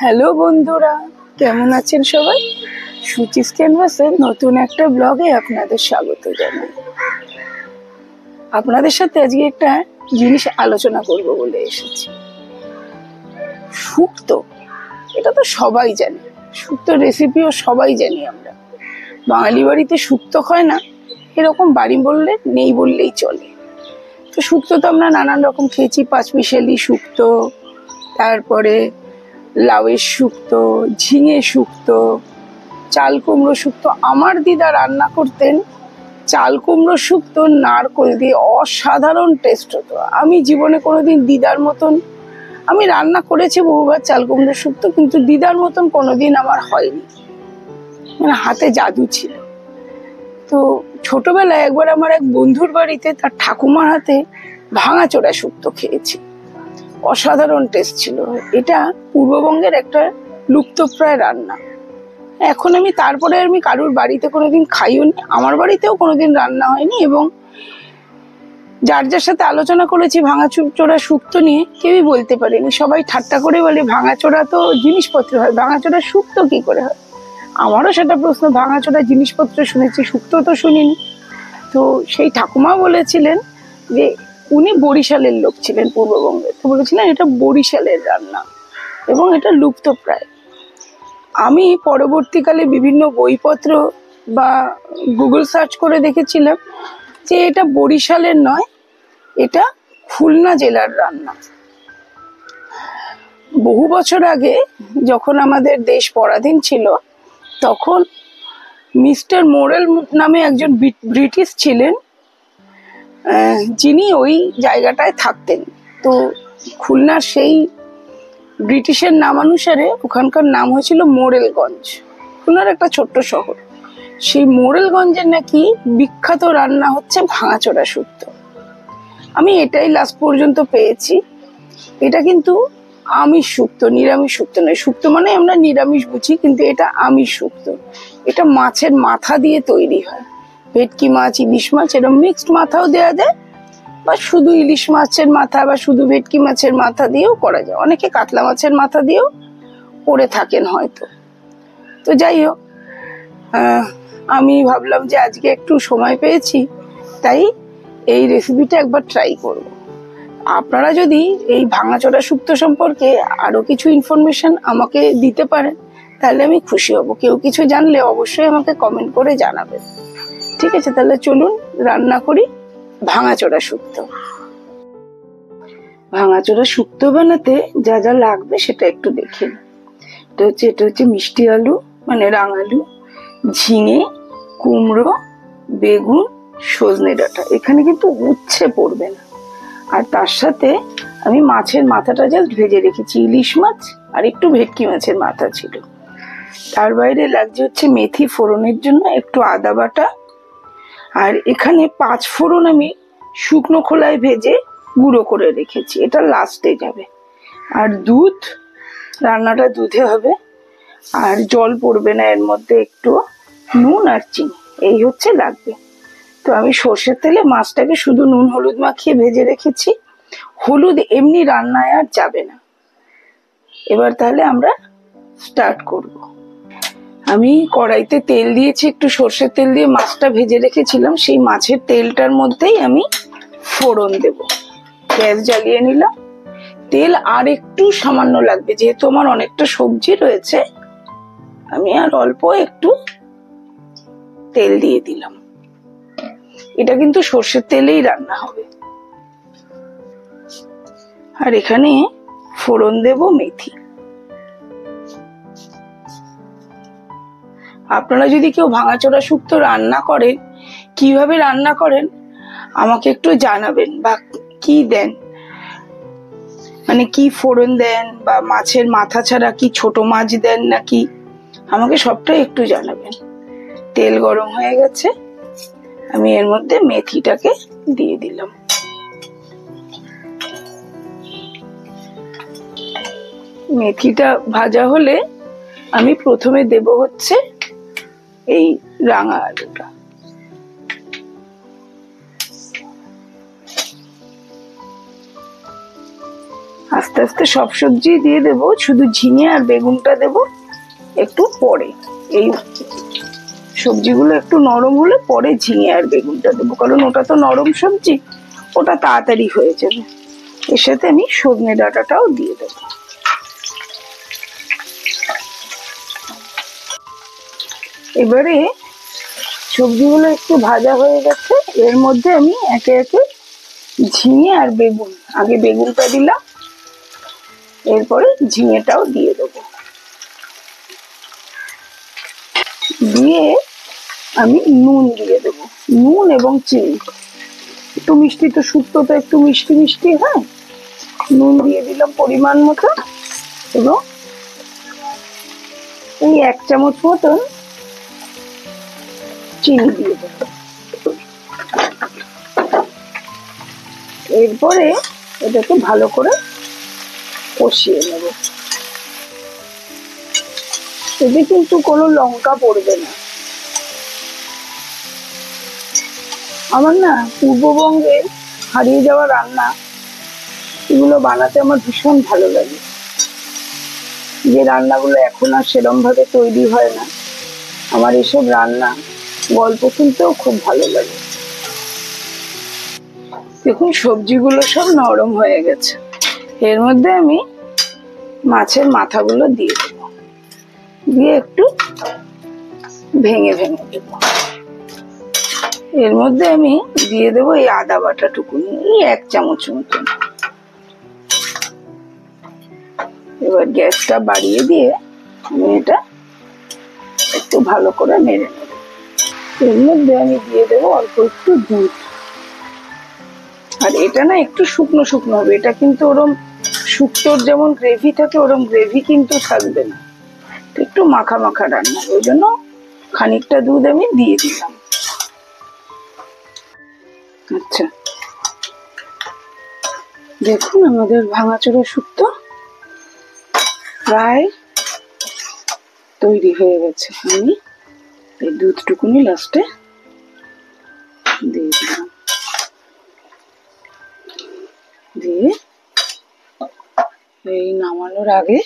Hello বন্ধুরা, কেমন আছেন সবাই? সুচিস ক্যানভাসের নতুন একটা ব্লগে আপনাদের স্বাগত জানাই। আপনাদের সাথে আজকে একটা জিনিস আলোচনা করব বলে এসেছি। শুক্তো, এটা তো সবাই জানে, শুক্তো রেসিপিও সবাই জানি আমরা। বাঙালি বাড়িতে শুক্তো হয় না এরকম বাড়ি বললে নেই বললেই চলে। তো শুক্তো তো আমরা নানান রকম খেয়েছি, পাঁচমিশালি শুক্তো, তারপরে লাউয়ের শুক্তো, ঝিঙে শুক্তো, চাল কুমড়ো শুক্তো। আমার দিদা রান্না করতেন চাল কুমড়ো শুক্তো নারকোল দিয়ে, অসাধারণ টেস্ট হতো। আমি জীবনে কোনোদিন দিদার মতন, আমি রান্না করেছি বহুবার চাল কুমড়ো শুক্তো, কিন্তু দিদার মতন কোনোদিন আমার হয়নি, মানে হাতে জাদু ছিল। তো ছোটবেলায় একবার আমার এক বন্ধুর বাড়িতে তার ঠাকুমার হাতে ভাঙাচোরা শুক্তো খেয়েছি, অসাধারণ টেস্ট ছিল। এটা পূর্ববঙ্গের একটা লুপ্তপ্রায় রান্না। এখন তারপরে আমি কারুর বাড়িতে কোনোদিন খাইও নি, আমার বাড়িতেও কোনোদিন রান্না হয়নি। এবং যার যার সাথে আলোচনা করেছি ভাঙাচোরা শুক্তো নিয়ে, কেউই বলতে পারেনি। সবাই ঠাট্টা করে বলে ভাঙাচোরা তো জিনিসপত্র হয়, ভাঙাচোরা শুক্তো কি করে হয়? আমারও সেটা প্রশ্ন, ভাঙাচোরা জিনিসপত্র শুনেছি, শুক্তো তো শুনিনি। তো সেই ঠাকুমা বলেছিলেন যে উনি বরিশালের লোক ছিলেন, পূর্ববঙ্গে, তো বলেছিলেন এটা বরিশালের রান্না এবং এটা লুপ্তপ্রায়। আমি পরবর্তীকালে বিভিন্ন বইপত্র বা গুগল সার্চ করে দেখেছিলাম যে এটা বরিশালের নয়, এটা খুলনা জেলার রান্না। বহু বছর আগে যখন আমাদের দেশ পরাধীন ছিল, তখন মিস্টার মোরেল নামে একজন ব্রিটিশ ছিলেন, যিনি ওই জায়গাটায় থাকতেন। তো খুলনার সেই ব্রিটিশের নামানুসারে ওখানকার নাম হয়েছিল মোরেলগঞ্জ, খুলনার একটা ছোট্ট শহর। সেই মোরেলগঞ্জের নাকি বিখ্যাত রান্না হচ্ছে ভাঙাচোরা শুক্তো। আমি এটাই লাস্ট পর্যন্ত পেয়েছি। এটা কিন্তু আমিষ শুক্তো, নিরামিষ শুক্তো নয়। শুক্তো মানে আমরা নিরামিষ বুঝি, কিন্তু এটা আমিষ শুক্তো। এটা মাছের মাথা দিয়ে তৈরি হয়, ভেটকি মাছ, ইলিশ মাছ, এরকম মিক্সড মাথাও দেওয়া যায়, বা শুধু ইলিশ মাছের মাথা বা শুধু ভেটকি মাছের মাথা দিয়েও করা যায়। অনেকে কাতলা মাছের মাথা দিয়েও করে থাকেন হয়তো। তো যাই হোক, আমি ভাবলাম যে আজকে একটু সময় পেয়েছি, তাই এই রেসিপিটা একবার ট্রাই করব। আপনারা যদি এই ভাঙাচোরা শুক্তো সম্পর্কে আরো কিছু ইনফরমেশন আমাকে দিতে পারেন, তাহলে আমি খুশি হব। কেউ কিছু জানলে অবশ্যই আমাকে কমেন্ট করে জানাবেন। ঠিক আছে, তাহলে চলুন রান্না করি ভাঙাচোরা শুক্তো। ভাঙাচোরা শুক্তো বানাতে যা যা লাগবে সেটা একটু দেখে নিন। এটা হচ্ছে মিষ্টি আলু, মানে রাঙালু, ঝিঙে, কুমড়ো, বেগুন, সজনে ডাঁটা। এখানে কিন্তু উচ্ছে পড়বে না। আর তার সাথে আমি মাছের মাথাটা জাস্ট ভেজে রেখেছি, ইলিশ মাছ আর একটু ভেটকি মাছের মাথা ছিল। তার বাইরে লাগছে হচ্ছে মেথি ফোড়নের জন্য, একটু আদা বাটা, আর এখানে 5 ফোড়ন আমি শুকনো খোলায় ভেজে গুঁড়ো করে রেখেছি, এটা লাস্টে যাবে। আর দুধ, রান্নাটা দুধে হবে, আর জল পড়বে না এর মধ্যে, একটু নুন আর চিনি, এই হচ্ছে লাগবে। তো আমি সর্ষের তেলে মাছটাকে শুধু নুন হলুদ মাখিয়ে ভেজে রেখেছি। হলুদ এমনি রান্নায় আর যাবে না। এবার তাহলে আমরা স্টার্ট করব। আমি কড়াইতে তেল দিয়েছি, একটু সর্ষের তেল দিয়ে মাছটা ভেজে রেখেছিলাম, সেই মাছের তেলটার মধ্যেই আমি ফোড়ন দেব। গ্যাস জ্বালিয়ে নিলাম। তেল আর একটু সামান্য লাগবে, যেহেতু আমার অনেকটা সবজি রয়েছে, আমি আর অল্প একটু তেল দিয়ে দিলাম। এটা কিন্তু সর্ষের তেলেই রান্না হবে। আর এখানে ফোড়ন দেব মেথি। আপনারা যদি কেউ ভাঙাচোরা শুক্তো রান্না করেন, কিভাবে রান্না করেন আমাকে একটু জানাবেন, বা কি দেন, মানে কি ফোড়ন দেন, বা মাছের মাথা ছাড়া কি ছোট মাছ দেন নাকি, আমাকে সবটাই একটু জানাবেন। তেল গরম হয়ে গেছে, আমি এর মধ্যে মেথিটাকে দিয়ে দিলাম। মেথিটা ভাজা হলে আমি প্রথমে দেব হচ্ছে এই রাঙা আলুটা। আস্তে আস্তে সব সবজি দিয়ে দেবো, শুধু ঝিঙে আর বেগুনটা দেবো একটু পরে। এই সবজিগুলো একটু নরম হলে পরে ঝিঙে আর বেগুনটা দেবো, কারণ ওটা তো নরম সবজি, ওটা তাড়াতাড়ি হয়ে যাবে। এর সাথে আমি সজনে ডাঁটাটাও দিয়ে দেবো। এবারে সবজিগুলো একটু ভাজা হয়ে গেছে, এর মধ্যে আমি একে একে ঝিঙে আর বেগুন, আগে বেগুনটা দিলাম, এরপরে ঝিঙেটাও দিয়ে দেবো। দিয়ে আমি নুন দিয়ে দেবো, নুন এবং চিনি। একটু মিষ্টি তো, শুক্তো তো একটু মিষ্টি মিষ্টি হয়, নুন দিয়ে দিলাম পরিমাণ মতো, এবং এই 1 চামচ মতন চিনি দিয়ে দেবো। এরপরে এটাকে ভালো করে কষিয়ে নেব। এতে কিন্তু কোনো লঙ্কা পড়বে না। আমার না পূর্ববঙ্গের হারিয়ে যাওয়া রান্না, এগুলো বানাতে আমার ভীষণ ভালো লাগে। যে রান্নাগুলো এখন আর সেরম ভাবে তৈরি হয় না, আমার এসব রান্না গল্প শুনতেও খুব ভালো লাগে। দেখুন সবজিগুলো সব নরম হয়ে গেছে, এর মধ্যে আমি মাছের মাথাগুলো দিয়ে দেবো, দিয়ে একটু ভেঙে ভেঙে দেবো। এর মধ্যে আমি দিয়ে দেবো এই আদা বাটাটুকুনি, এই 1 চামচ মতন। এবার গ্যাসটা বাড়িয়ে দিয়ে আমি এটা একটু ভালো করে নেড়ে নেব। এর মধ্যে আমি দিয়ে দেবো অল্প একটু দুধ। আর এটা না একটু শুকনো শুকনো হবে, এটা কিন্তু ওরম শুক্তোর যেমন গ্রেভি থাকে ওরম গ্রেভি কিন্তু থাকবে না, একটু মাখা মাখা রান্না, ওই জন্য খানিকটা দুধ আমি দিয়ে দিলাম। আচ্ছা, দেখুন আমাদের ভাঙাচোরা শুক্তো প্রায় তৈরি হয়ে গেছে। আমি এই দুধটুকুনি লাস্টে দিয়ে দিলাম, দিয়ে এই নামানোর আগে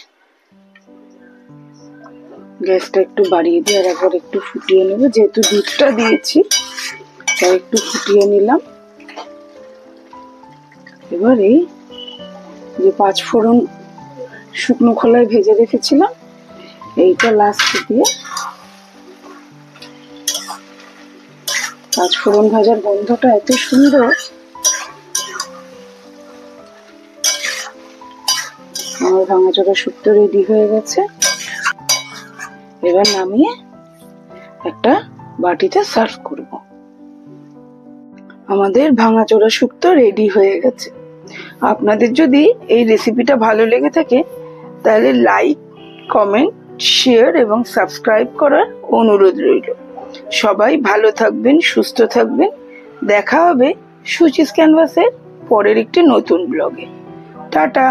গ্যাসটা একটু বাড়িয়ে দিয়ে আর একবার একটু ফুটিয়ে নেব, যেহেতু দুধটা দিয়েছি তাই একটু ফুটিয়ে নিলাম। এবার এই যে 5 ফোড়ন শুকনো খোলায় ভেজে রেখেছিলাম, এইটা লাস্টে দিয়ে 5 ফোড়ন ভাজার গন্ধটা এত সুন্দর, আমার ভাঙাচোরা শুক্তো রেডি হয়ে গেছে। এবার নামিয়ে একটা বাটিতে সার্ভ করব। আমাদের ভাঙাচোরা শুক্তো রেডি হয়ে গেছে। আপনাদের যদি এই রেসিপিটা ভালো লেগে থাকে তাহলে লাইক, কমেন্ট, শেয়ার এবং সাবস্ক্রাইব করার অনুরোধ রইল। সবাই ভালো থাকবেন, সুস্থ থাকবেন। দেখা হবে সুচিস ক্যানভাসের পরের একটি নতুন ব্লগে। টাটা।